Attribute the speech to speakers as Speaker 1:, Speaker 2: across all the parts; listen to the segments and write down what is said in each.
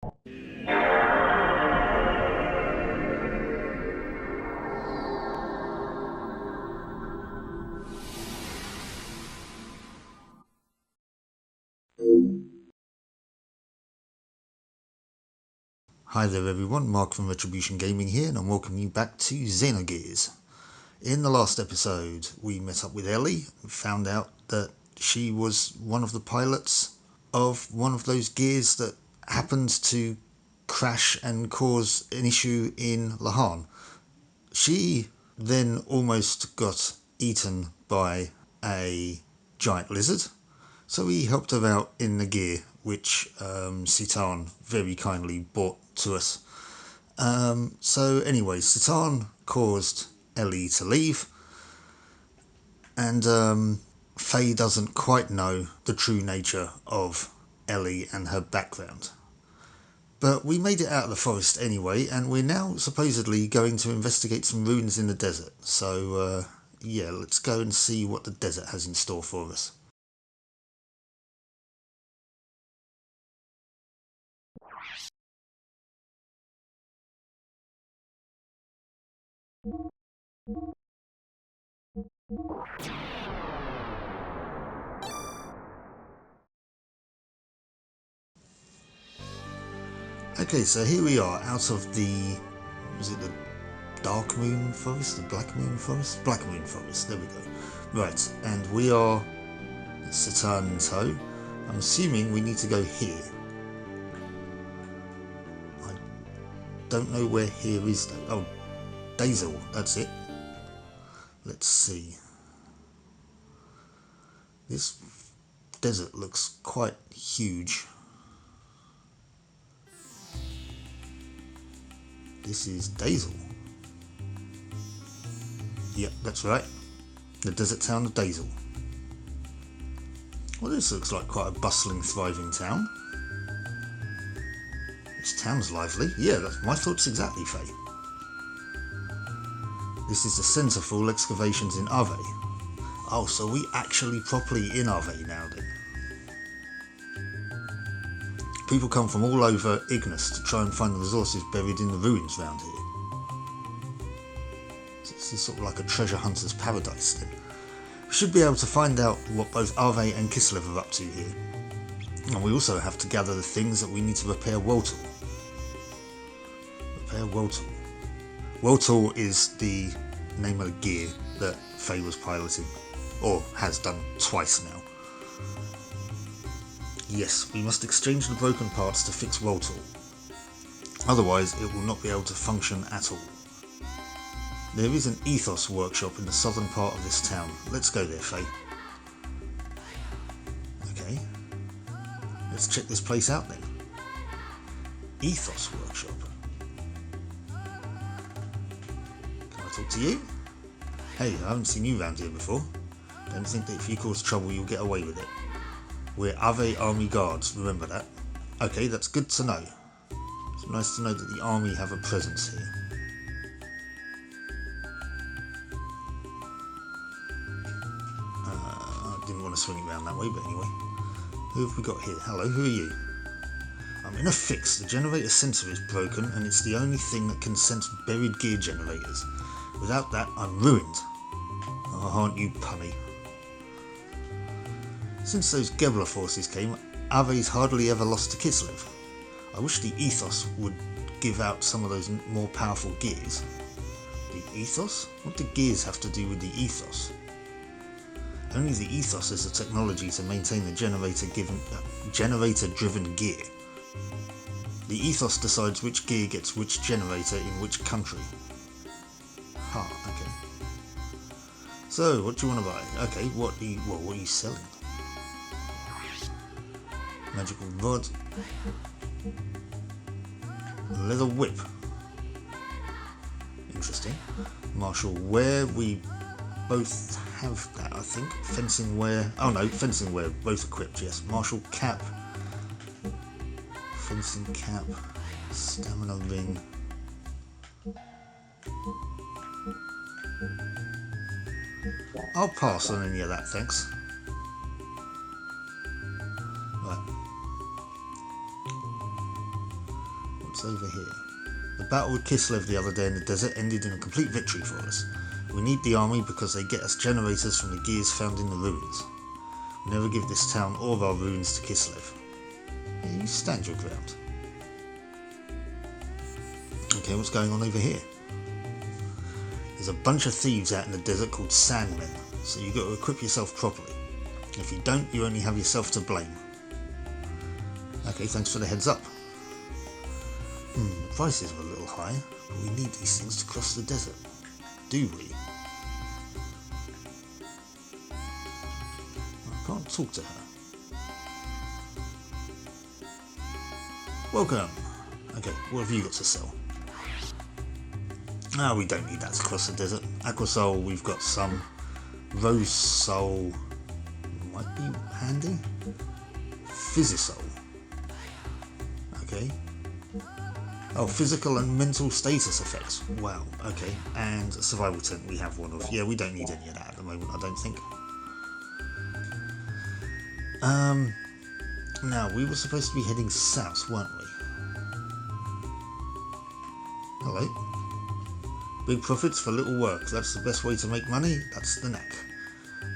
Speaker 1: Hi there everyone, Mark from Retribution Gaming here, and I'm welcoming you back to XENOGEARS. In the last episode, we met up with Ellie and found out that she was one of the pilots of one of those gears that happened to crash and cause an issue in Lahan. She then almost got eaten by a giant lizard, so we helped her out in the gear, which Citan very kindly brought to us. So anyway, Citan caused Ellie to leave, and Fei doesn't quite know the true nature of Ellie and her background. But we made it out of the forest anyway, and we're now supposedly going to investigate some ruins in the desert. So yeah, let's go and see what the desert has in store for us. Okay, so here we are out of the, was it the Dark Moon Forest? The Black Moon Forest? Black Moon Forest, there we go. Right, and we are Citan in tow. I'm assuming we need to go here. I don't know where here is though. Oh, Dazel, that's it. Let's see. This desert looks quite huge. This is Dazel. Yep, that's right. The desert town of Dazel. Well, this looks like quite a bustling, thriving town. This town's lively. Yeah, that's my thoughts exactly, Faye. This is the centre for all excavations in Ave. Oh, so we actually properly in Ave now then. People come from all over Ignis to try and find the resources buried in the ruins around here. So this is sort of like a treasure hunter's paradise then. We should be able to find out what both Ave and Kislev are up to here. And we also have to gather the things that we need to repair Woltal. Repair Woltal. Woltal is the name of the gear that Fei was piloting, or has done twice now. Yes, we must exchange the broken parts to fix Woltal. Otherwise, it will not be able to function at all. There is an ethos workshop in the southern part of this town. Let's go there, Fei. Okay. Let's check this place out then. Ethos workshop. Can I talk to you? Hey, I haven't seen you around here before. Don't think that if you cause trouble you'll get away with it. We're Ave Army Guards, remember that? Okay, that's good to know. It's nice to know that the army have a presence here. I didn't want to swing it around that way, but anyway. Who have we got here? Hello, who are you? I'm in a fix. The generator sensor is broken and it's the only thing that can sense buried gear generators. Without that, I'm ruined. Oh, aren't you punny? Since those Gebler forces came, Ave's hardly ever lost to Kislev. I wish the Ethos would give out some of those more powerful gears. The Ethos? What do gears have to do with the Ethos? Only the Ethos is the technology to maintain the generator-driven gear. The Ethos decides which gear gets which generator in which country. Okay. So, what do you want to buy? Okay, what are you selling? Magical rod. Leather whip. Interesting. Martial wear. We both have that, I think. Fencing wear. Oh no, fencing wear. Both equipped, yes. Martial cap. Fencing cap. Stamina ring. I'll pass on any of that, thanks. Right. What's over here? The battle with Kislev the other day in the desert ended in a complete victory for us. We need the army because they get us generators from the gears found in the ruins. We never give this town or of our ruins to Kislev. Yeah, you stand your ground. Okay, what's going on over here? There's a bunch of thieves out in the desert called Sandmen, so you've got to equip yourself properly. If you don't, you only have yourself to blame. Okay, thanks for the heads up. The prices are a little high, but we need these things to cross the desert. Do we? I can't talk to her. Welcome. Okay, what have you got to sell? We don't need that to cross the desert. Aquasol, we've got some. Rose Soul might be handy. Physical. Okay. Oh, physical and mental status effects. Wow, okay. And a survival tent we have one of. Yeah, we don't need any of that at the moment, I don't think. Now, we were supposed to be heading south, weren't we? Hello. Big profits for little work. That's the best way to make money. That's the knack.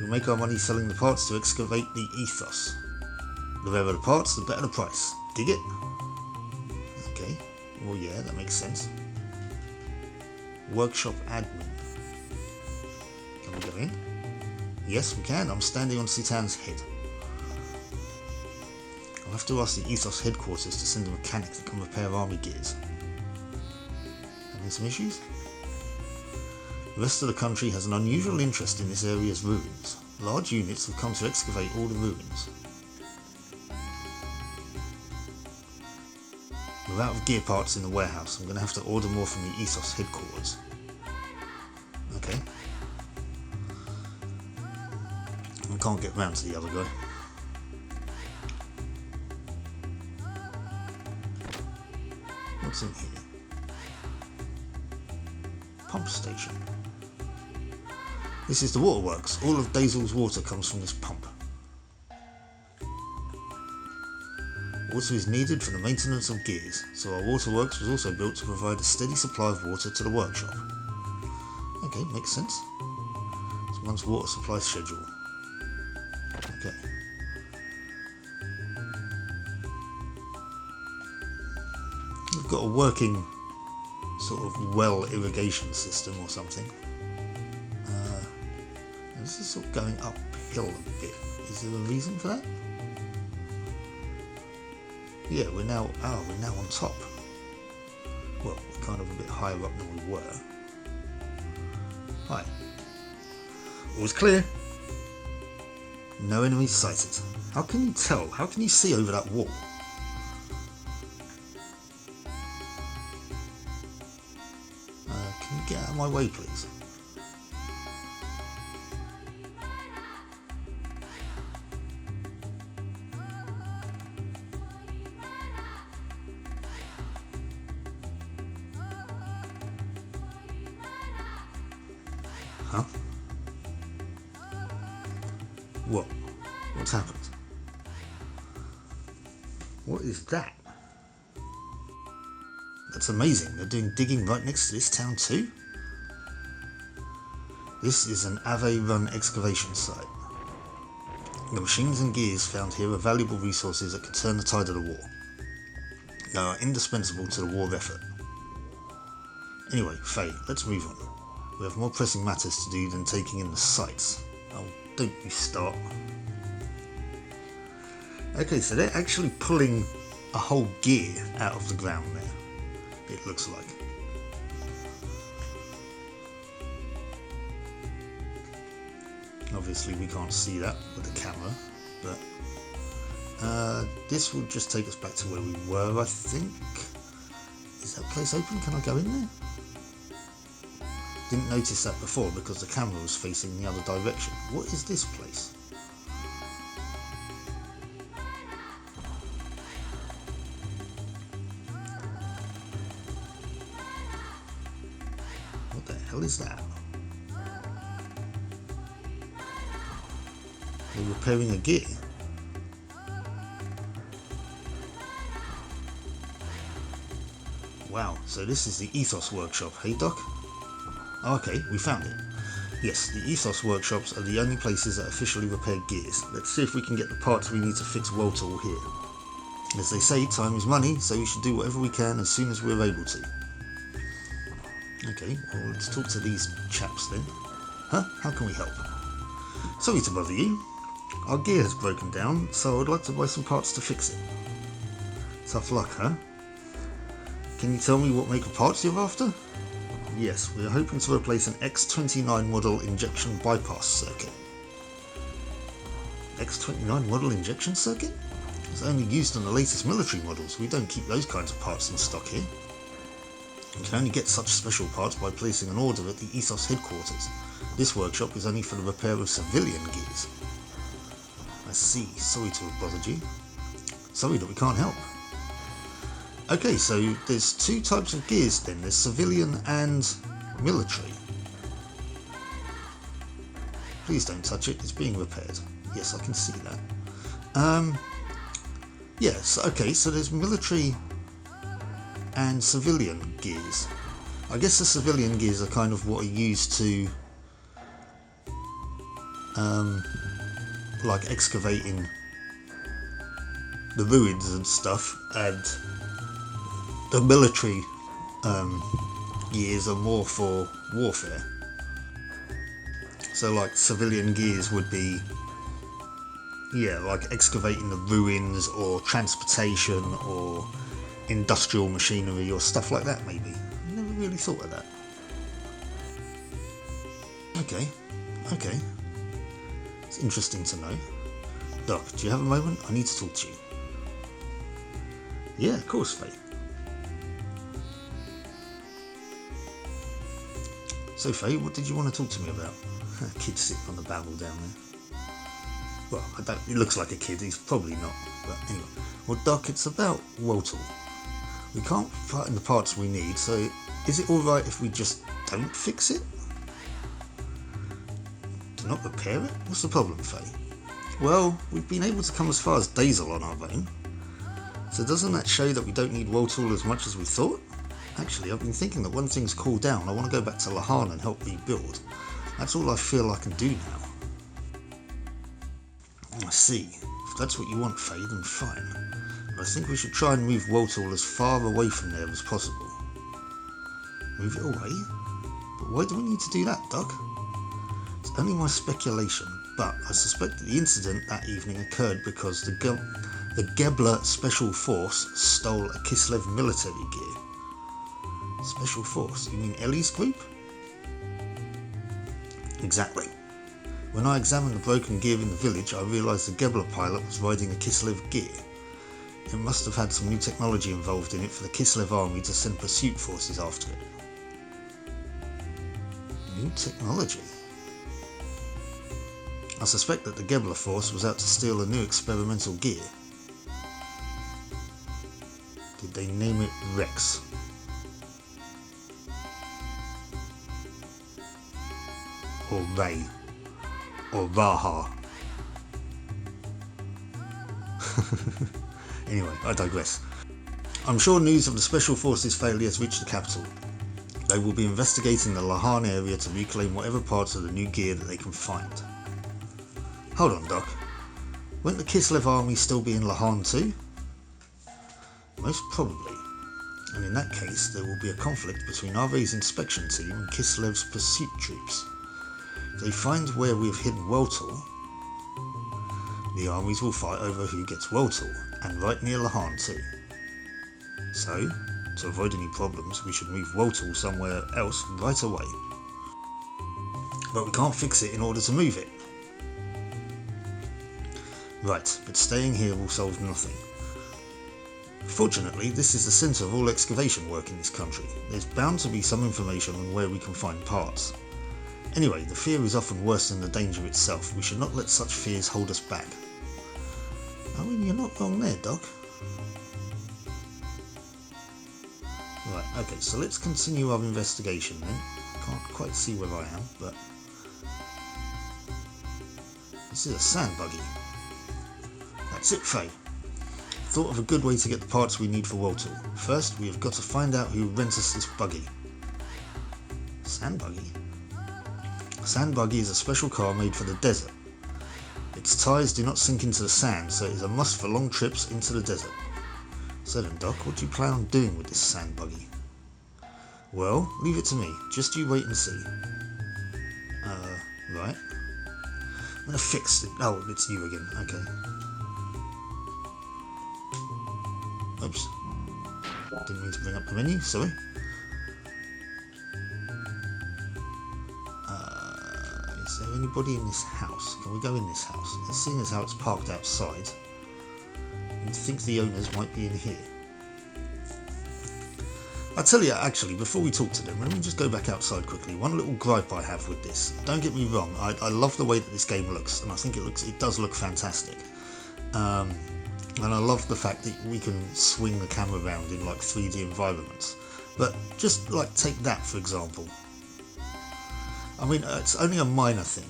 Speaker 1: We make our money selling the parts to excavate the ethos. The rarer the parts, the better the price. Dig it? Okay. Well, yeah, that makes sense. Workshop admin. Can we go in? Yes, we can. I'm standing on Citan's head. I'll have to ask the ethos headquarters to send a mechanic that can repair army gears. Having some issues? The rest of the country has an unusual interest in this area's ruins. Large units have come to excavate all the ruins. We're out of gear parts in the warehouse. I'm going to have to order more from the ethos headquarters. Okay. I can't get round to the other guy. What's in here? Pump station. This is the waterworks. All of Dazel's water comes from this pump. Water is needed for the maintenance of gears, so our waterworks was also built to provide a steady supply of water to the workshop. Okay, makes sense. This one's water supply schedule. Okay. We've got a working sort of well irrigation system or something. This is sort of going uphill a bit. Is there a reason for that? Yeah, we're now on top. Well, we're kind of a bit higher up than we were. Hi. All's clear. No enemies sighted. How can you tell? How can you see over that wall? Can you get out of my way, please? Huh? What? What's happened? What is that? That's amazing. They're doing digging right next to this town too? This is an Ave-run excavation site. The machines and gears found here are valuable resources that could turn the tide of the war. They are indispensable to the war effort. Anyway, Fei, let's move on. We have more pressing matters to do than taking in the sights. Oh, don't you start. Okay, so they're actually pulling a whole gear out of the ground there, it looks like. Obviously we can't see that with the camera, but this will just take us back to where we were, I think. Is that place open? Can I go in there? Didn't notice that before because the camera was facing the other direction. What is this place? What the hell is that? They're repairing a gear. wow, so this is the Ethos Workshop, hey Doc? Okay, we found it. Yes, the Ethos Workshops are the only places that officially repair gears. Let's see if we can get the parts we need to fix Wotal here. As they say, time is money, so we should do whatever we can as soon as we're able to. Okay, well, let's talk to these chaps then. Huh? How can we help? Sorry to bother you. Our gear has broken down, so I'd like to buy some parts to fix it. Tough luck, huh? Can you tell me what make of parts you're after? Yes, we are hoping to replace an X29 model injection bypass circuit. X29 model injection circuit? It's only used on the latest military models. We don't keep those kinds of parts in stock here. You can only get such special parts by placing an order at the Ethos headquarters. This workshop is only for the repair of civilian gears. I see. Sorry to have bothered you. Sorry that we can't help. Okay, so there's two types of gears then. There's civilian and military. Please don't touch it. It's being repaired. Yes, I can see that. Yes, okay, so there's military and civilian gears. I guess the civilian gears are kind of what are used to like excavating the ruins and stuff, and the military gears are more for warfare. So like civilian gears would be, yeah, like excavating the ruins or transportation or industrial machinery or stuff like that maybe. I never really thought of that. Okay. It's interesting to know. Doc, do you have a moment? I need to talk to you. Yeah, of course, Fei. So Fei, what did you want to talk to me about? Kid sitting on the barrel down there. Well, it looks like a kid, he's probably not, but anyway. Well Doc, it's about Wotal. We can't find the parts we need, so is it alright if we just don't fix it? Do not repair it? What's the problem, Fei? Well, we've been able to come as far as Dazel on our own. So doesn't that show that we don't need Wotal as much as we thought? Actually, I've been thinking that when things cool down, I want to go back to Lahan and help rebuild. That's all I feel I can do now. I see. If that's what you want, Fei, then fine. But I think we should try and move Wotal as far away from there as possible. Move it away? But why do we need to do that, Doc? It's only my speculation, but I suspect that the incident that evening occurred because the Gebler Special Force stole a Kislev military gear. Special Force? You mean Ellie's group? Exactly. When I examined the broken gear in the village, I realised the Gebler pilot was riding a Kislev gear. It must have had some new technology involved in it for the Kislev army to send pursuit forces after it. New technology? I suspect that the Gebler force was out to steal a new experimental gear. Did they name it Rex? Or Ray? Or Raha? Anyway, I digress. I'm sure news of the Special Forces' failure has reached the capital. They will be investigating the Lahan area to reclaim whatever parts of the new gear that they can find. Hold on, Doc. Won't the Kislev army still be in Lahan too? Most probably. And in that case, there will be a conflict between RV's inspection team and Kislev's pursuit troops. If they find where we have hidden Wotal, the armies will fight over who gets Wotal, and right near Lahan too. So, to avoid any problems, we should move Wotal somewhere else right away. But we can't fix it in order to move it. Right, but staying here will solve nothing. Fortunately, this is the centre of all excavation work in this country. There's bound to be some information on where we can find parts. Anyway, the fear is often worse than the danger itself. We should not let such fears hold us back. I mean, you're not wrong there, Doc. Right, okay, so let's continue our investigation then. Can't quite see where I am, but... This is a sand buggy. That's it, Fei. thought of a good way to get the parts we need for Walter. First, we have got to find out who rents us this buggy. Sand buggy? A sand buggy is a special car made for the desert. Its tyres do not sink into the sand, so it is a must for long trips into the desert. So then, Doc, what do you plan on doing with this sand buggy? Well, leave it to me. Just you wait and see. Right. I'm gonna fix it. Oh, it's you again. Okay. Oops. Didn't mean to bring up the menu, sorry. Is there anybody in this house? Can we go in this house? Seeing as how it's parked outside, you'd think the owners might be in here. I'll tell you, actually, before we talk to them, let me just go back outside quickly. One little gripe I have with this. Don't get me wrong, I love the way that this game looks, and I think it does look fantastic. And I love the fact that we can swing the camera around in like 3D environments. But just like take that for example. I mean, it's only a minor thing.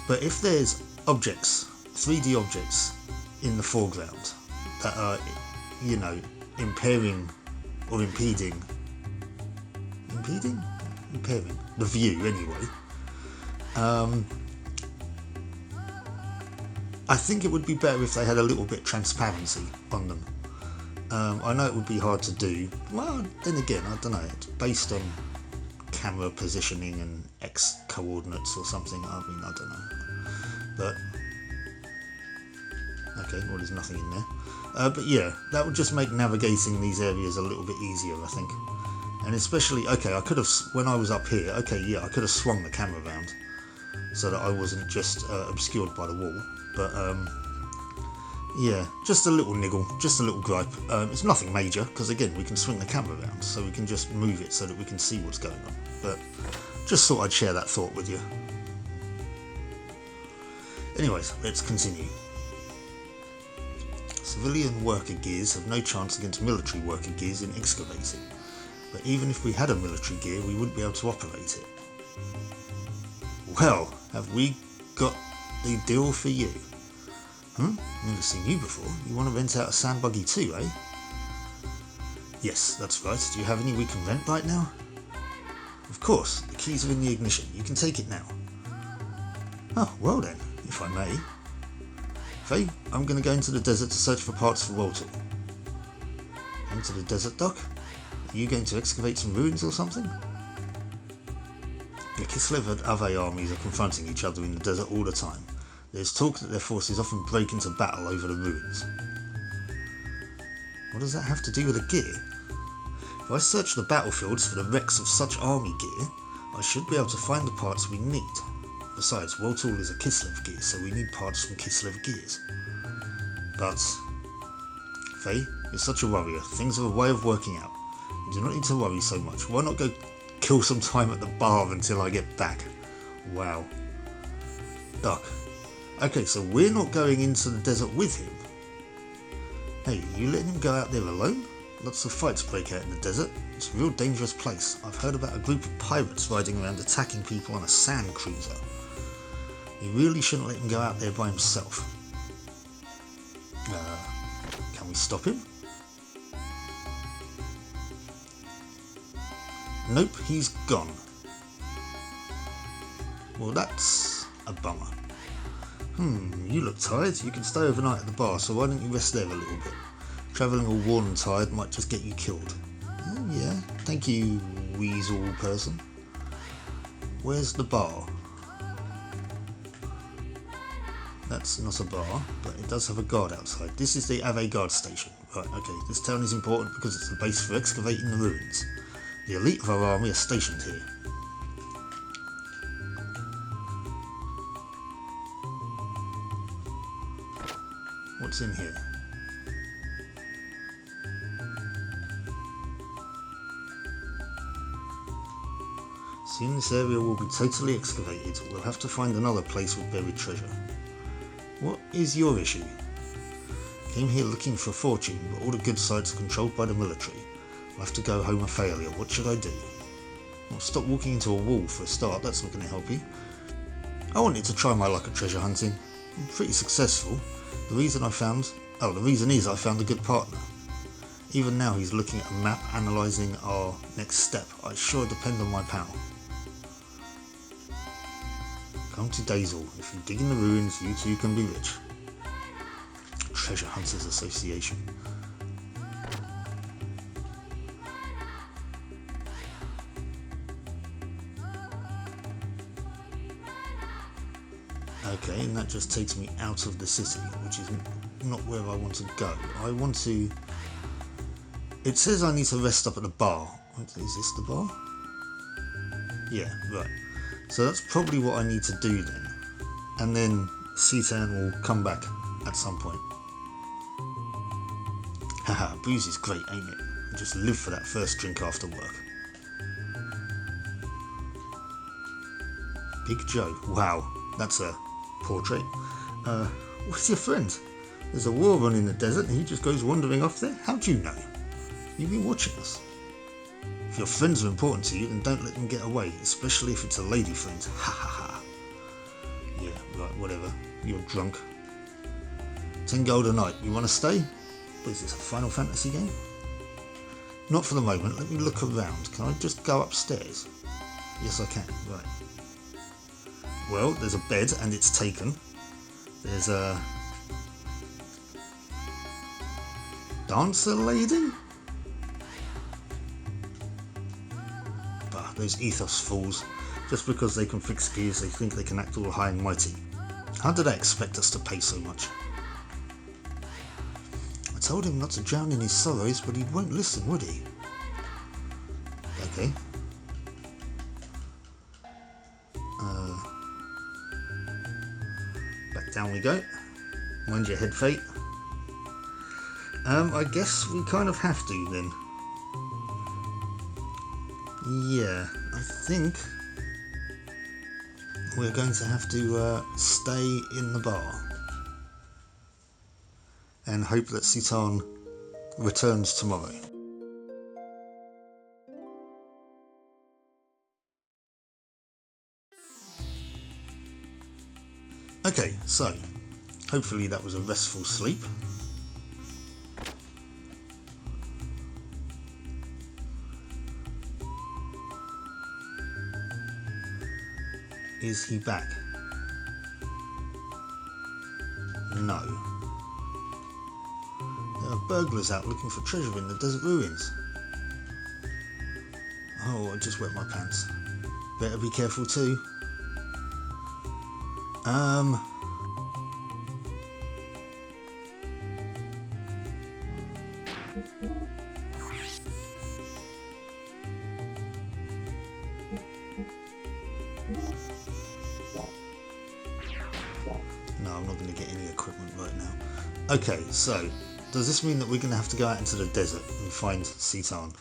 Speaker 1: But if there's objects, 3D objects in the foreground that are, you know, impairing or impeding the view anyway, I think it would be better if they had a little bit of transparency on them. I know it would be hard to do. Well, then again, I don't know. It's based on camera positioning and X coordinates or something. I mean, I don't know. But okay, well, there's nothing in there. But yeah, that would just make navigating these areas a little bit easier, I think. And especially, okay, I could have, when I was up here, okay, yeah, I could have swung the camera around so that I wasn't just obscured by the wall. But yeah, just a little niggle, just a little gripe. It's nothing major, because again, we can swing the camera around, so we can just move it so that we can see what's going on. But just thought I'd share that thought with you. Anyways, let's continue. Civilian worker gears have no chance against military worker gears in excavating. But even if we had a military gear, we wouldn't be able to operate it. Well, have we got the deal for you? Never seen you before. You want to rent out a sand buggy too, eh? Yes, that's right. Do you have any we can rent right now? Of course. The keys are in the ignition. You can take it now. Oh, well then, if I may. Fei, I'm going to go into the desert to search for parts for Walter. Into the desert, Doc? Are you going to excavate some ruins or something? The Kislev and Ave armies are confronting each other in the desert all the time. There's talk that their forces often break into battle over the ruins. What does that have to do with a gear? If I search the battlefields for the wrecks of such army gear, I should be able to find the parts we need. Besides, Waltall is a Kislev gear, so we need parts from Kislev gears. But, Fei, you're such a warrior. Things are a way of working out. You do not need to worry so much. Why not go kill some time at the bar until I get back? Wow. Doc. Okay, so we're not going into the desert with him. Hey, you letting him go out there alone? Lots of fights break out in the desert. It's a real dangerous place. I've heard about a group of pirates riding around attacking people on a sand cruiser. You really shouldn't let him go out there by himself. Can we stop him? Nope, he's gone. Well, that's a bummer. You look tired. You can stay overnight at the bar, so why don't you rest there a little bit? Travelling all worn and tired might just get you killed. Yeah, thank you, weasel person. Where's the bar? That's not a bar, but it does have a guard outside. This is the Ave guard station. Right, okay, this town is important because it's the base for excavating the ruins. The elite of our army are stationed here. What's in here? Soon this area will be totally excavated. We'll have to find another place with buried treasure. What is your issue? Came here looking for fortune, but all the good sites are controlled by the military. I'll have to go home a failure. What should I do? Well, stop walking into a wall for a start. That's not going to help you. I wanted to try my luck at treasure hunting. I'm pretty successful. The reason I found Oh, the reason is I found a good partner. Even now he's looking at a map, analysing our next step. I sure depend on my pal. Come to Dazel. If you dig in the ruins, you too can be rich. Treasure Hunters Association. Okay, and that just takes me out of the city, which is not where I want to go. I want to... It says I need to rest up at the bar. Is this the bar? Yeah, right. So that's probably what I need to do then. And then Citan will come back at some point. Haha, booze is great, ain't it? I just live for that first drink after work. Big Joe. Wow, that's a portrait. What's your friend? There's a war on in the desert and he just goes wandering off there? How do you know? You've been watching us. If your friends are important to you, then don't let them get away, especially if it's a lady friend. Ha ha ha. Yeah, right, whatever. You're drunk. 10 gold a night. You want to stay? What is this, a Final Fantasy game? Not for the moment. Let me look around. Can I just go upstairs? Yes, I can. Right. Well, there's a bed and it's taken. There's a dancer lady? Bah, those ethos fools. Just because they can fix gears, they think they can act all high and mighty. How did I expect us to pay so much? I told him not to drown in his sorrows, but he won't listen, would he? Okay. Back down we go. Mind your head, Fate. I guess we kind of have to then. Yeah, I think we're going to have to stay in the bar and hope that Citan returns tomorrow. Okay, so hopefully that was a restful sleep. Is he back? No. There are burglars out looking for treasure in the desert ruins. Oh, I just wet my pants. Better be careful too. No, I'm not going to get any equipment right now. Okay, so does this mean that we're going to have to go out into the desert and find Citan?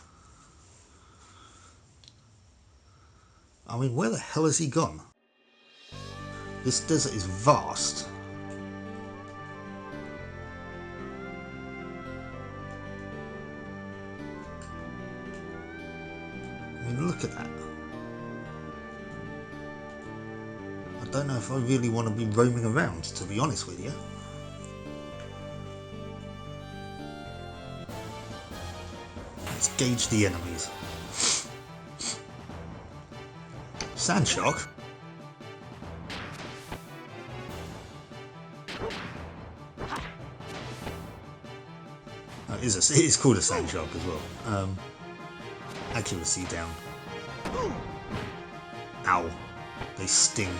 Speaker 1: I mean, where the hell has he gone? This desert is vast. I mean, look at that. I don't know if I really want to be roaming around, to be honest with you. Let's gauge the enemies. Sand shark? Oh, it is called a sand shark as well. Accuracy down. Ow. They sting.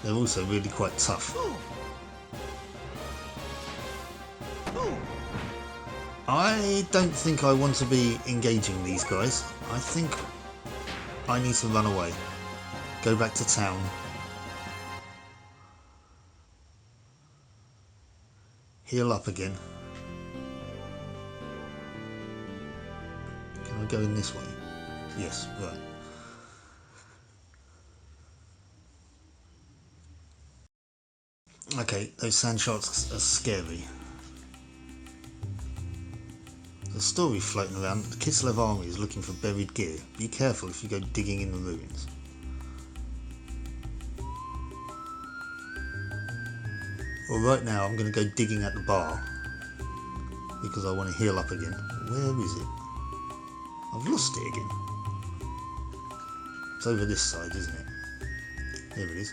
Speaker 1: They're also really quite tough. I don't think I want to be engaging these guys. I think I need to run away. Go back to town. Heal up again. Can I go in this way? Yes, right. Okay, those sand sharks are scary. a story floating around that the Kislev army is looking for buried gear. Be careful if you go digging in the ruins. Well, right now I'm going to go digging at the bar because I want to heal up again. Where is it? I've lost it again. It's over this side, isn't it? There it is.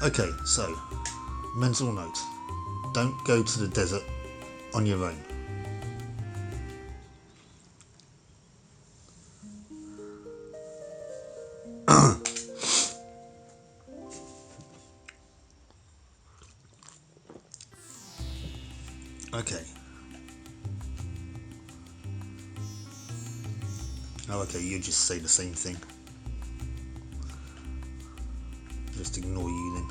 Speaker 1: Okay, so mental note. Don't go to the desert on your own. Okay. Oh, okay, you just say the same thing. Just ignore you then.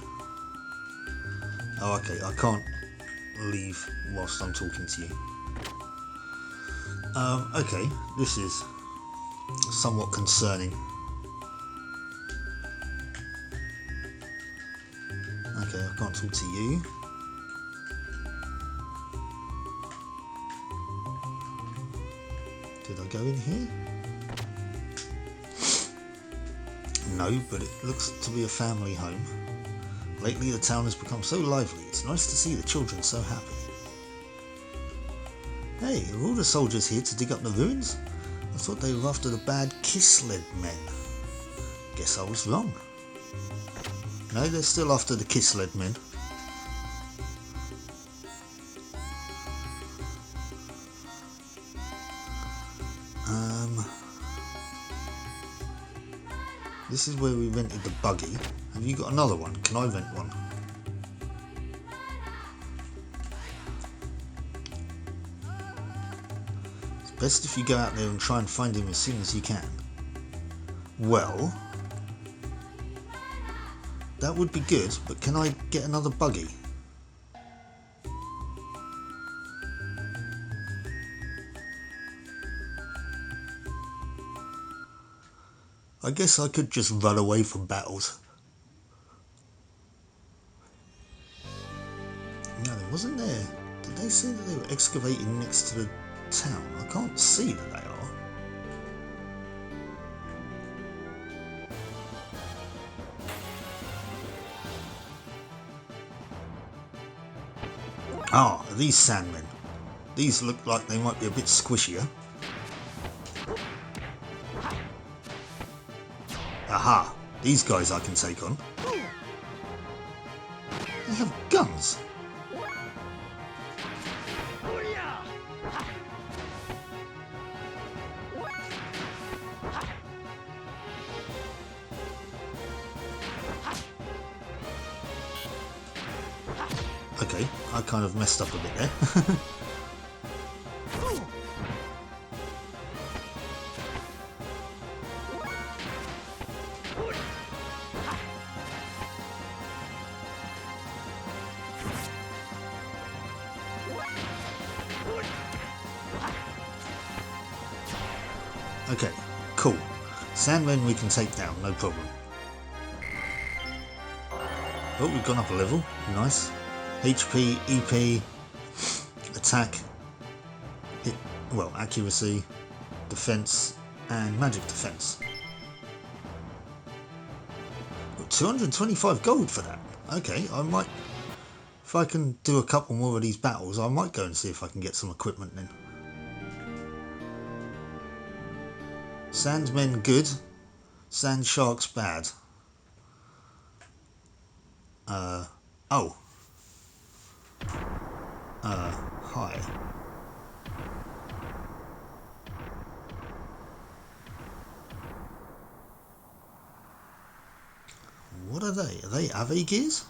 Speaker 1: Oh, okay, I can't leave whilst I'm talking to you. Okay, this is somewhat concerning. Okay, I can't talk to you. Did I go in here? No, but it looks to be a family home. Lately the town has become so lively, it's nice to see the children so happy. Hey, are all the soldiers here to dig up the ruins? I thought they were after the bad Kislev men. Guess I was wrong. No, they're still after the Kislev men. This is where we rented the buggy. Have you got another one? Can I rent one? It's best if you go out there and try and find him as soon as you can. Well, that would be good, but can I get another buggy? I guess I could just run away from battles. No, there wasn't there. Did they say that they were excavating next to the town? I can't see that they are. Ah, these sandmen. These look like they might be a bit squishier. Aha! These guys I can take on. They have guns! Okay, I kind of messed up a bit there. Okay, cool. Sandmen we can take down, no problem. Oh, we've gone up a level. Nice. HP, EP, attack, accuracy, defense, and magic defense. 225 gold for that. Okay, I might, if I can do a couple more of these battles, I might go and see if I can get some equipment then. Sandmen good, sand sharks bad. Hi. What are they? Are they Ave gears?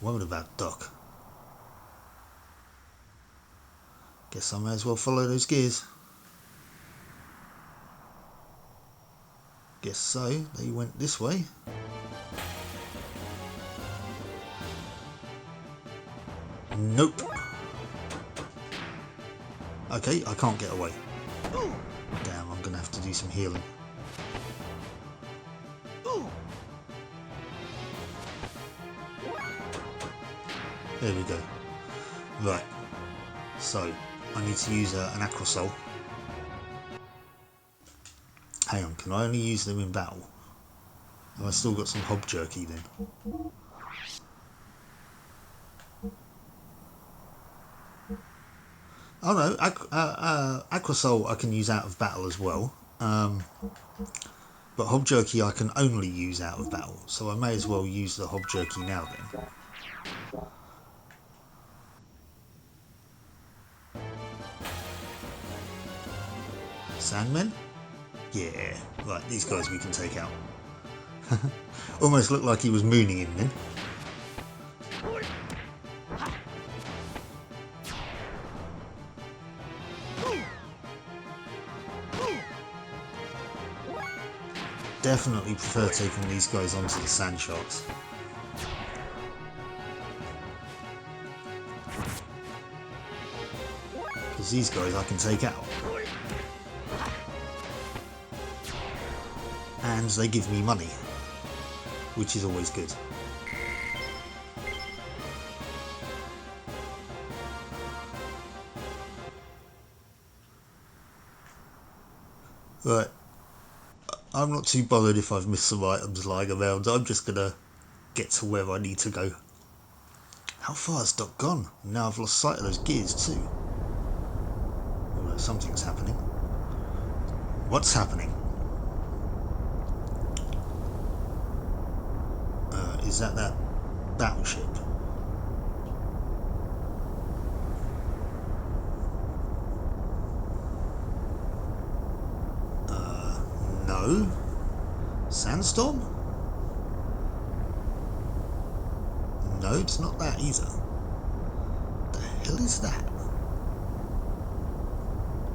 Speaker 1: What about Doc? Guess I may as well follow those gears. Guess so. They went this way. Nope. Okay, I can't get away. Damn, I'm gonna have to do some healing. There we go. Right, so I need to use an Aqua Soul. Hang on, can I only use them in battle? Have I still got some Hob Jerky then? Oh no, Aqua Soul I can use out of battle as well. But Hob Jerky I can only use out of battle, so I may as well use the Hob Jerky now then. Sandmen? Yeah, right, these guys we can take out. Almost looked like he was mooning him then. Definitely prefer taking these guys onto the sand sharks. Because these guys I can take out. And they give me money, which is always good. Right, I'm not too bothered if I've missed some items lying around. I'm just gonna get to where I need to go. How far has Doc gone? Now I've lost sight of those gears too. Oh, something's happening. What's happening? Is that battleship? No. Sandstorm? No, it's not that either. The hell is that?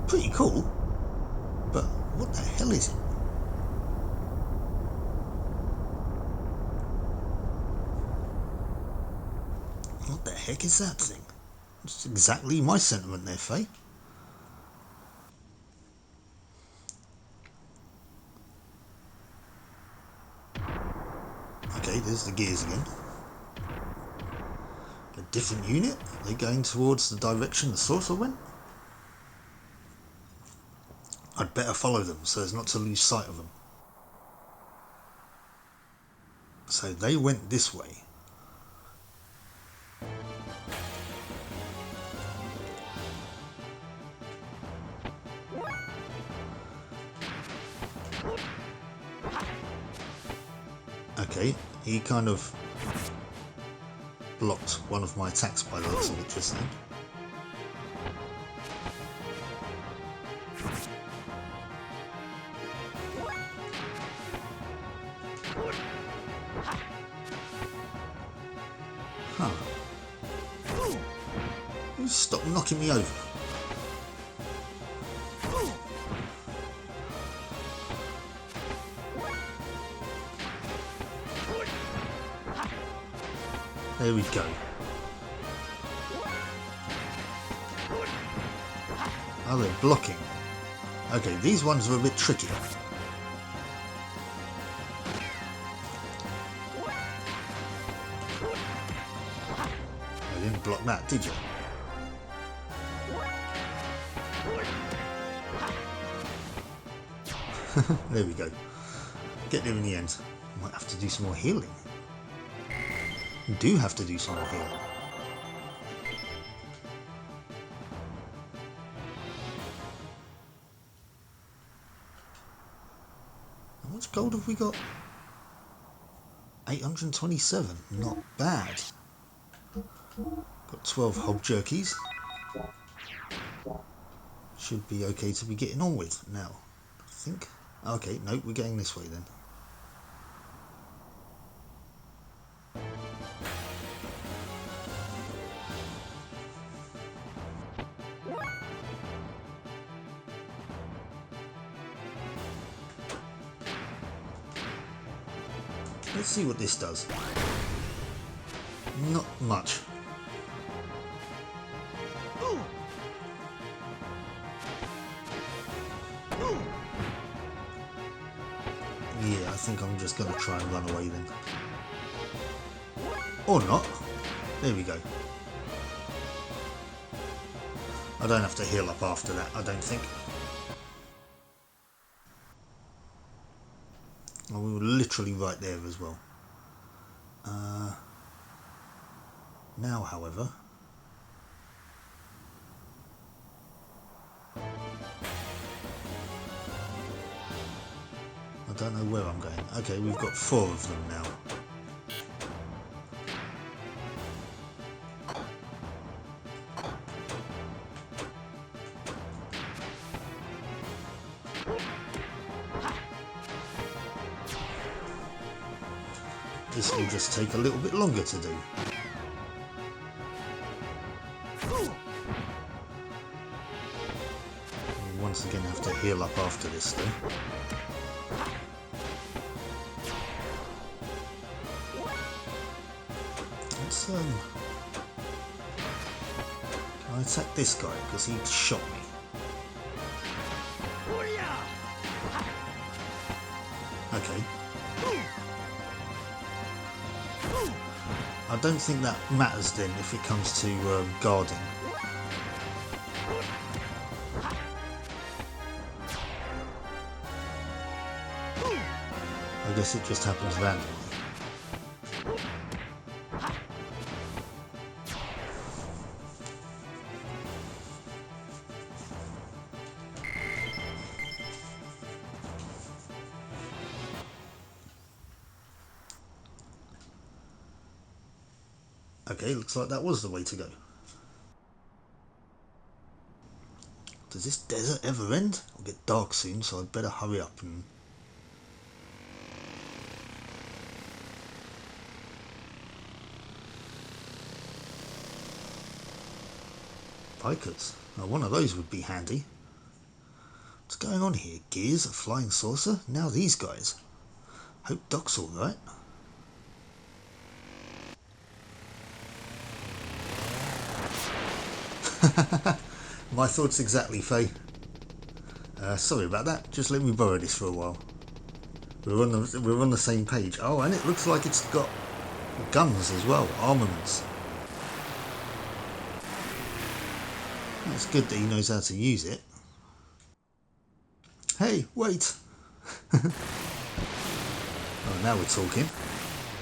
Speaker 1: Pretty cool, but what the hell is it? What the heck is that thing? It's exactly my sentiment there, Fei. Okay, there's the gears again. A different unit? Are they going towards the direction the saucer went? I'd better follow them so as not to lose sight of them. So they went this way. Okay, he kind of blocked one of my attacks by the looks of it just then. Huh. You stop knocking me over. There we go. Oh, they're blocking. Okay, these ones are a bit trickier. You didn't block that, did you? There we go. Get there in the end. Might have to do some more healing. Do have to do some more healing. How much gold have we got? 827. Not bad. Got 12 Hob Jerkies. Should be okay to be getting on with now, I think. Okay, no, we're going this way then. Let's see what this does. Not much. Yeah, I think I'm just going to try and run away then. Or not. There we go. I don't have to heal up after that, I don't think. Oh, we were literally right there as well. Now, however... I don't know where I'm going. Okay, we've got 4 of them now. This will just take a little bit longer to do. We once again have to heal up after this though. Let's can I attack this guy because he shot me. Okay. I don't think that matters then if it comes to guarding. I guess it just happens randomly. Okay, looks like that was the way to go. Does this desert ever end? It'll get dark soon, so I'd better hurry up and... Pikers. Now one of those would be handy. What's going on here? Gears, a flying saucer? Now these guys. Hope Doc's alright. My thoughts exactly, Fei. Sorry about that. Just let me borrow this for a while. We're on the same page. Oh, and it looks like it's got guns as well, armaments. It's good that he knows how to use it. Hey, wait! Oh, now we're talking.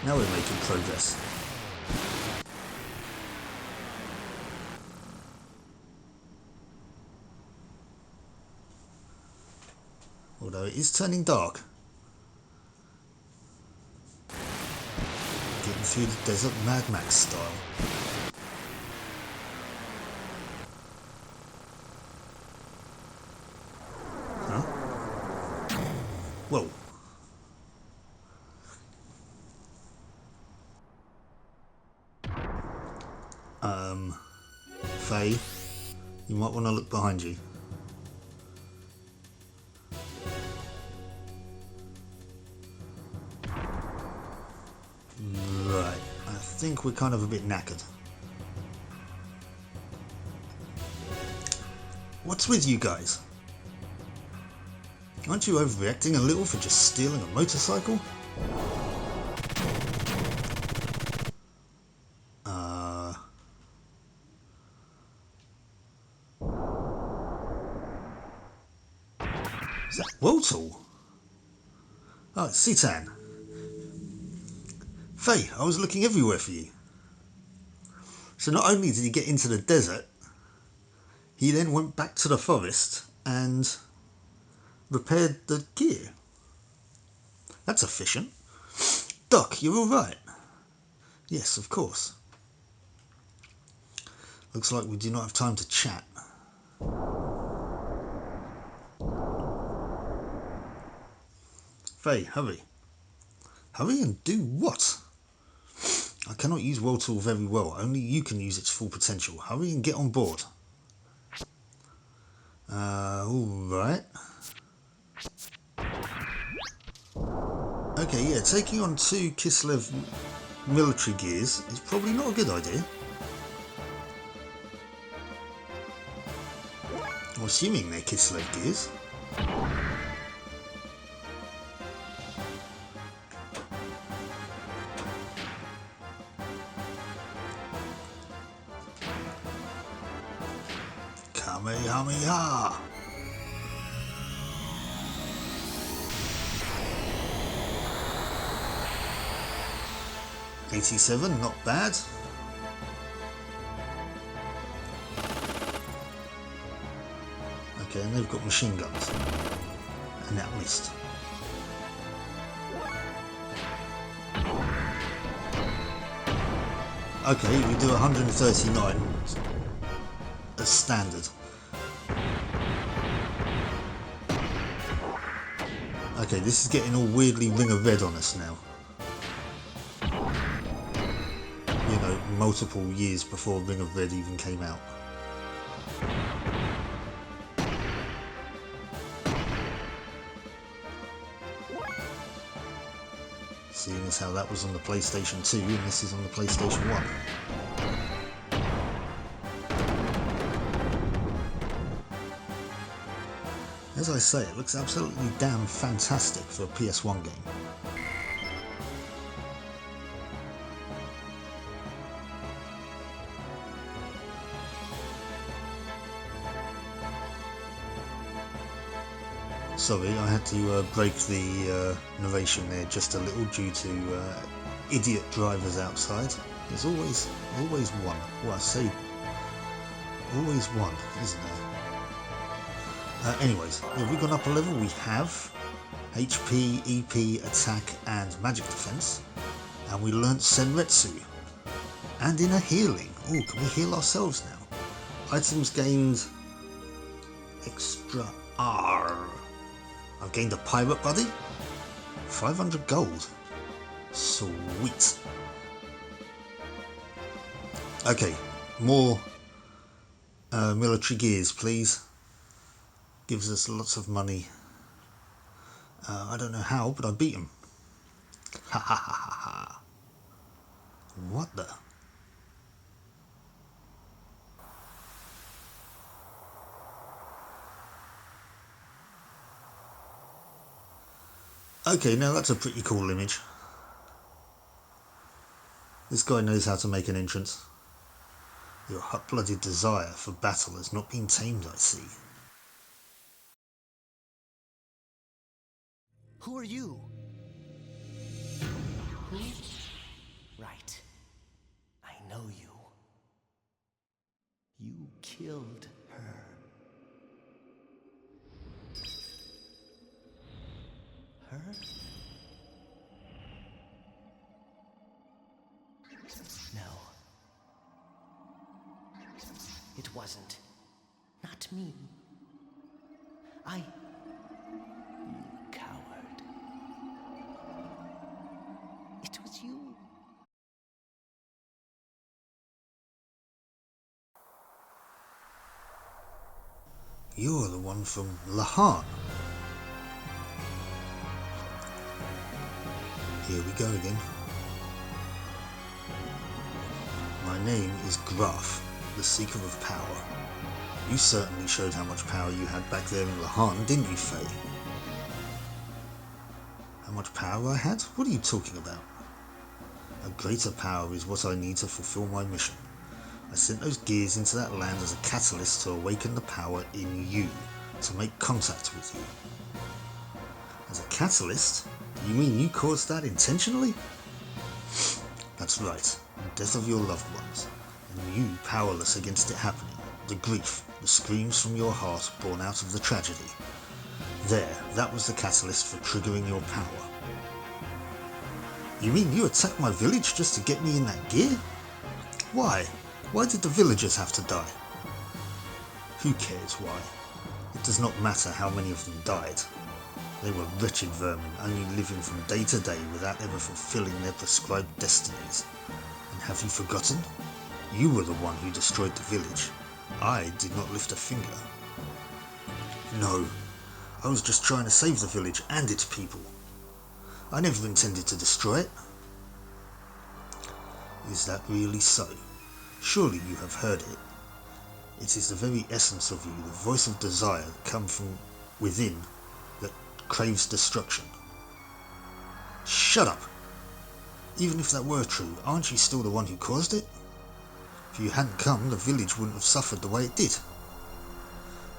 Speaker 1: Now we're making progress. Although it is turning dark. Getting through the desert Mad Max style. Huh? Whoa. Fei, you might want to look behind you. Right, I think we're kind of a bit knackered. What's with you guys? Aren't you overreacting a little for just stealing a motorcycle? Is that Wotal? Oh, it's Citan. Fei, I was looking everywhere for you. So not only did he get into the desert, he then went back to the forest and repaired the gear. That's efficient. Doc, you're alright? Yes, of course. Looks like we do not have time to chat. Fei, hurry. Hurry and do what? I cannot use Wotal very well. Only you can use its full potential. Hurry and get on board. Alright. Okay, yeah, taking on 2 Kislev military gears is probably not a good idea. I'm assuming they're Kislev gears. Kamehameha! 87, not bad. Okay, and they've got machine guns. And that missed. Okay, we do 139 as standard. Okay, this is getting all weirdly Ring of Red on us now. You know, multiple years before Ring of Red even came out. Seeing as how that was on the PlayStation 2 and this is on the PlayStation 1. As I say, it looks absolutely damn fantastic for a PS1 game. Sorry, I had to break the narration there just a little due to idiot drivers outside. There's always one. Well, I say always one, isn't there? Anyways, yeah, we've gone up a level. We have HP, EP, attack and magic defense. And we learnt Senretsu. And inner healing. Oh, can we heal ourselves now? Items gained extra R. I've gained a pirate buddy. 500 gold. Sweet. Okay, more military gears, please. Gives us lots of money. I don't know how, but I beat him. Ha ha ha ha ha. What the? Okay, now that's a pretty cool image. This guy knows how to make an entrance. Your hot-blooded desire for battle has not been tamed, I see.
Speaker 2: Who are you? Who? Right. I know you. You killed her. Her? No. It wasn't. Not me. You coward. It was you.
Speaker 1: You're the one from Lahan. Here we go again. My name is Graf, the Seeker of Power. You certainly showed how much power you had back there in Lahan, didn't you, Fei? How much power I had? What are you talking about? A greater power is what I need to fulfill my mission. I sent those gears into that land as a catalyst to awaken the power in you, to make contact with you. As a catalyst? You mean you caused that intentionally? That's right, the death of your loved ones, and you powerless against it happening, the grief, the screams from your heart born out of the tragedy. There, that was the catalyst for triggering your power. You mean you attacked my village just to get me in that gear? Why? Why did the villagers have to die? Who cares why? It does not matter how many of them died. They were wretched vermin, only living from day to day without ever fulfilling their prescribed destinies. And have you forgotten? You were the one who destroyed the village. I did not lift a finger. No, I was just trying to save the village and its people. I never intended to destroy it. Is that really so? Surely you have heard it. It is the very essence of you, the voice of desire that comes from within, that craves destruction. Shut up! Even if that were true, aren't you still the one who caused it? If you hadn't come, the village wouldn't have suffered the way it did.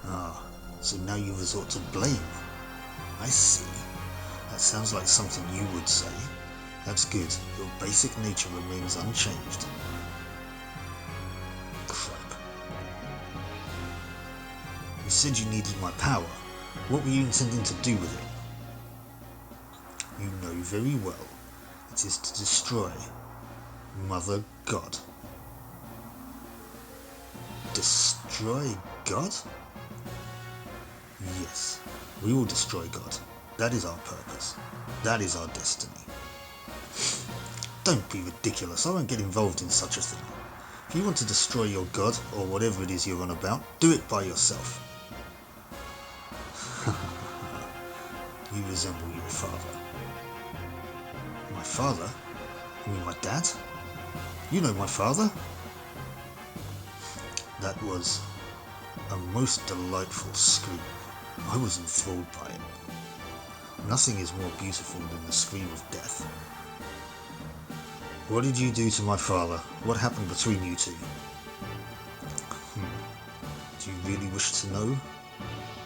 Speaker 1: Ah, so now you resort to blame. I see. That sounds like something you would say. That's good. Your basic nature remains unchanged. Crap. You said you needed my power. What were you intending to do with it? You know very well. It is to destroy Mother God. Destroy God? Yes, we will destroy God. That is our purpose. That is our destiny. Don't be ridiculous. I won't get involved in such a thing. If you want to destroy your God, or whatever it is you're on about, do it by yourself. You resemble your father. My father? You mean my dad? You know my father? That was a most delightful scream. I was enthralled by it. Nothing is more beautiful than the scream of death. What did you do to my father? What happened between you two? Do you really wish to know?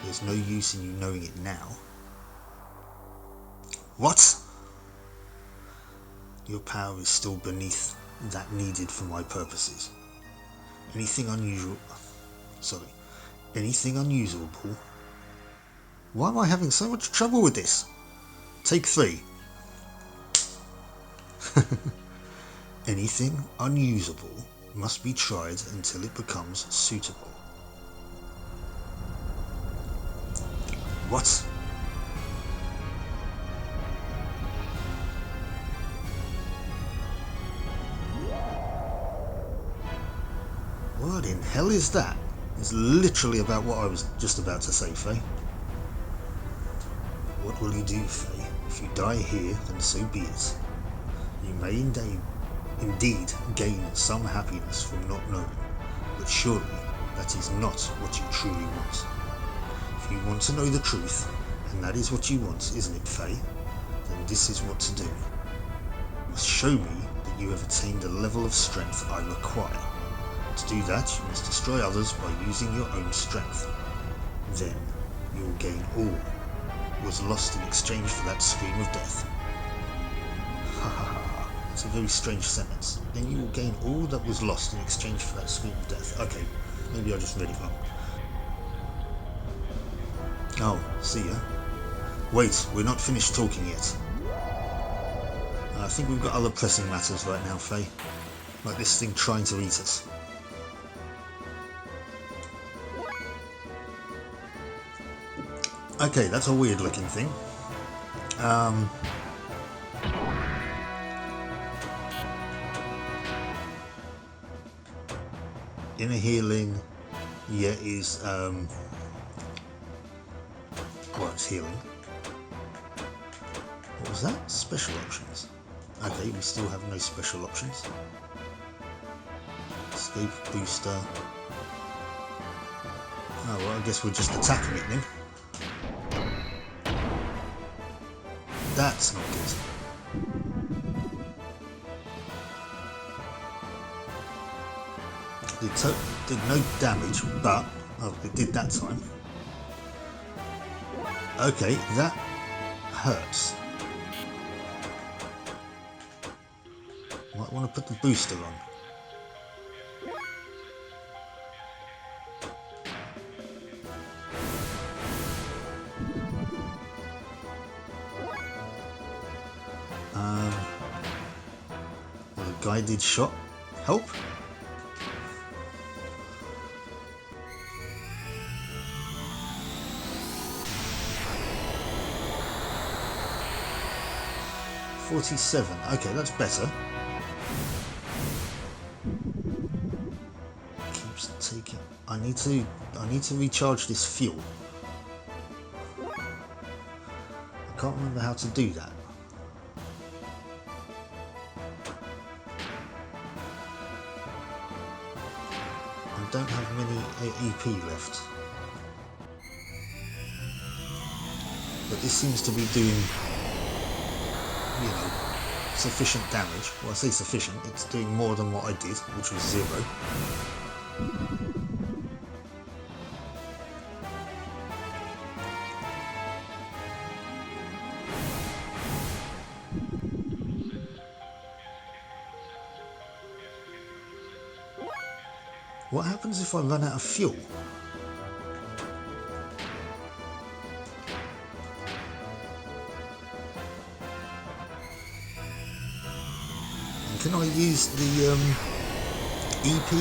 Speaker 1: There's no use in you knowing it now. What? Your power is still beneath that needed for my purposes. Anything unusual... Anything unusual? Why am I having so much trouble with this? Take 3. Anything unusable must be tried until it becomes suitable. What? What in hell is that? It's literally about what I was just about to say, Fei. What will you do, Fei? If you die here, then so be it. You may indeed gain some happiness from not knowing, but surely that is not what you truly want. If you want to know the truth, and that is what you want, isn't it, Fei? Then this is what to do. You must show me that you have attained a level of strength I require. To do that, you must destroy others by using your own strength. Then you will gain all was lost in exchange for that scream of death. Ha ha ha. It's a very strange sentence. Then you will gain all that was lost in exchange for that scream of death. Okay, maybe I just read it wrong. Oh, see ya. Wait, we're not finished talking yet. I think we've got other pressing matters right now, Fei. Like this thing trying to eat us. Okay, that's a weird looking thing. Inner healing, yeah, is it's healing. What was that? Special options. Okay, we still have no special options. Escape booster. Oh well, I guess we're just attacking it then. That's not good. Did no damage, but it did that time. Okay, that hurts. Might want to put the booster on. Will a guided shot help? $47. Okay, that's better. Keeps taking. I need to recharge this fuel. I can't remember how to do that. I don't have many EP left. But this seems to be doing, sufficient damage. Well, I say sufficient, it's doing more than what I did, which was 0. What happens if I run out of fuel? And can I use the EP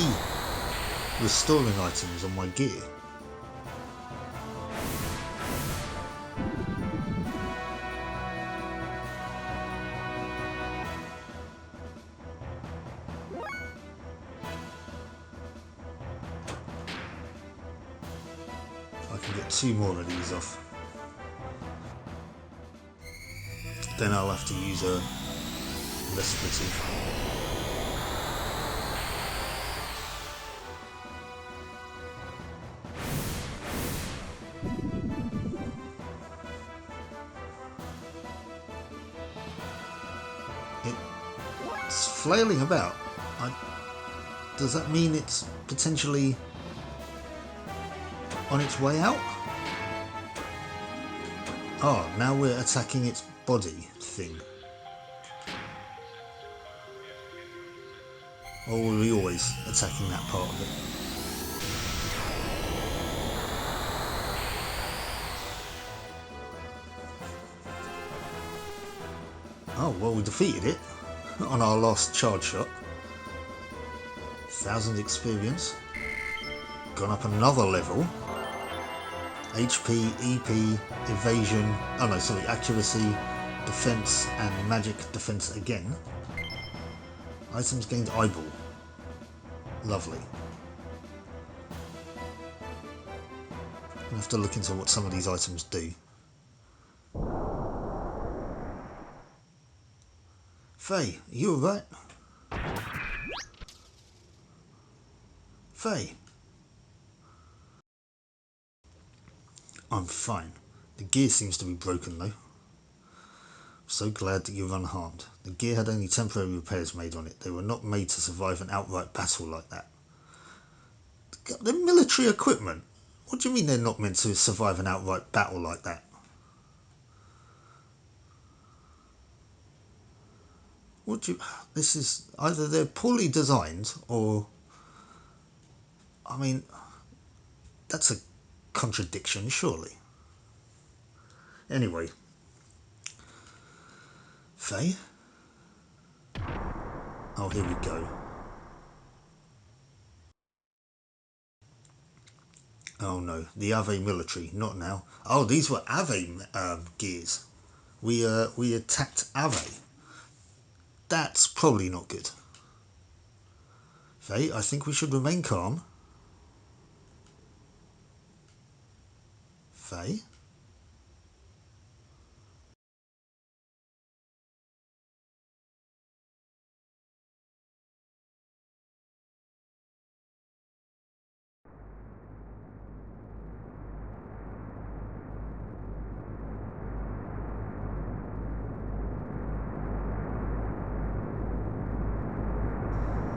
Speaker 1: restoring items on my gear? I can get 2 more of these off. Then I'll have to use a less splitting. It's flailing about. Does that mean it's potentially on its way out? Oh, now we're attacking its body thing. Or were we always attacking that part of it? Oh, well, we defeated it on our last charge shot. 1000 experience. Gone up another level. HP, EP, evasion, oh no, sorry, accuracy, defense, and magic defense again. Items gained eyeball. Lovely. I'll have to look into what some of these items do. Fei, are you alright? Fei. I'm fine. The gear seems to be broken though. So glad that you're unharmed. The gear had only temporary repairs made on it. They were not made to survive an outright battle like that. They're military equipment. What do you mean they're not meant to survive an outright battle like that? What do you... This is... Either they're poorly designed or... I mean... That's a contradiction, surely. Anyway. Fei? Oh, here we go. Oh no, the Ave military, not now. Oh, these were Ave gears. We attacked Ave. That's probably not good. Fei, I think we should remain calm. Fei?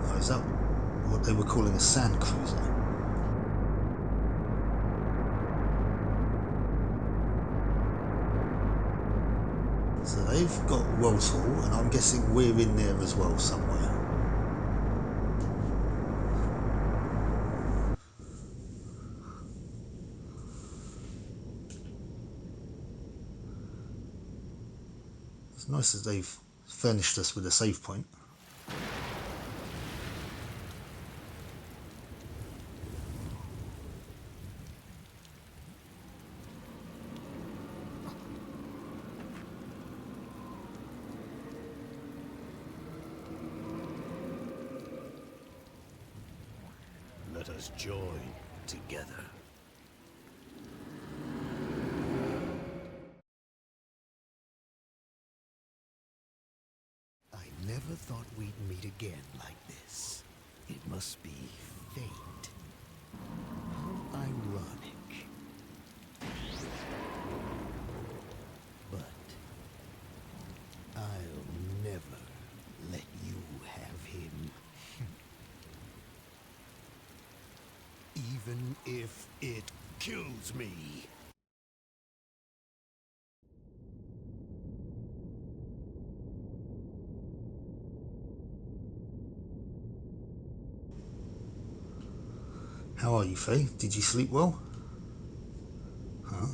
Speaker 1: Oh, is that what they were calling a sand cruiser? So they've got Walsall, and I'm guessing we're in there as well somewhere. It's nice that they've furnished us with a save point.
Speaker 3: Let us join together. I never thought we'd meet again like this. It must be fate. How ironic. But I'll never let you have him. Even if it kills me.
Speaker 1: How are you, Fei? Did you sleep well? Huh?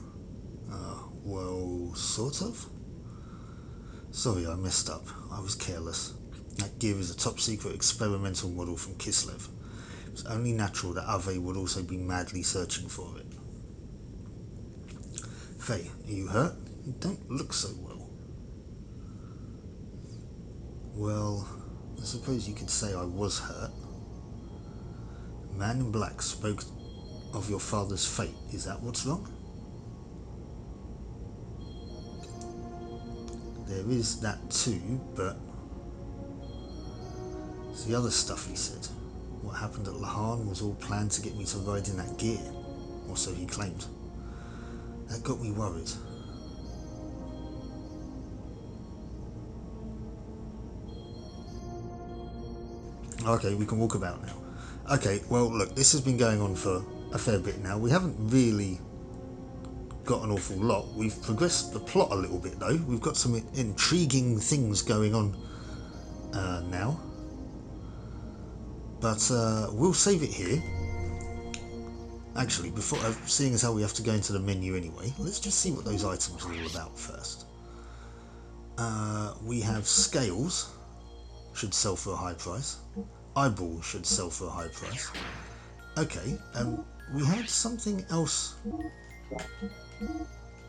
Speaker 1: Well, sort of. Sorry, I messed up. I was careless. That gear is a top-secret experimental model from Kislev. It's only natural that Ave would also be madly searching for it. Fei, are you hurt? You don't look so well. Well, I suppose you could say I was hurt. The man in black spoke of your father's fate. Is that what's wrong? There is that too, but it's the other stuff he said. What happened at Lahan was all planned to get me to ride in that gear, or so he claimed. That got me worried. Okay, we can walk about now. Okay, well look, this has been going on for a fair bit now. We haven't really got an awful lot. We've progressed the plot a little bit though. We've got some intriguing things going on now. But we'll save it here. Actually, before seeing as how we have to go into the menu anyway, let's just see what those items are all about first. We have scales, should sell for a high price. Eyeball should sell for a high price. Okay, we had something else.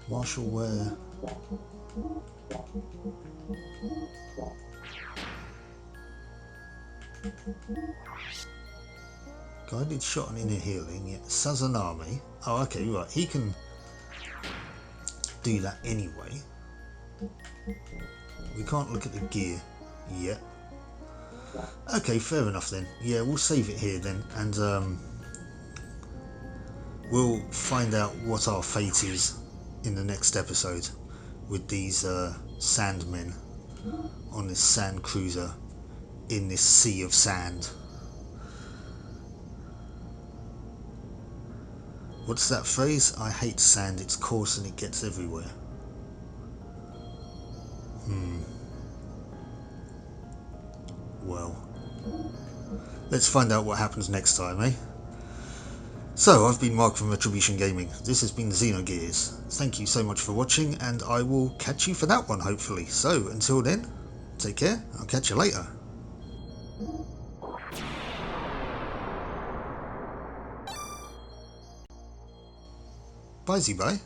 Speaker 1: Martial wear. Guided shot and inner healing. Yeah. Sazanami. Oh, okay, right. He can do that anyway. We can't look at the gear yet. Okay, fair enough then. Yeah, we'll save it here then, and we'll find out what our fate is in the next episode with these sandmen on this sand cruiser in this sea of sand. What's that phrase? I hate sand, it's coarse and it gets everywhere. Well, let's find out what happens next time, eh? So, I've been Mark from Retribution Gaming. This has been XENOGEARS. Thank you so much for watching, and I will catch you for that one, hopefully. So, until then, take care. I'll catch you later. Bye, bye.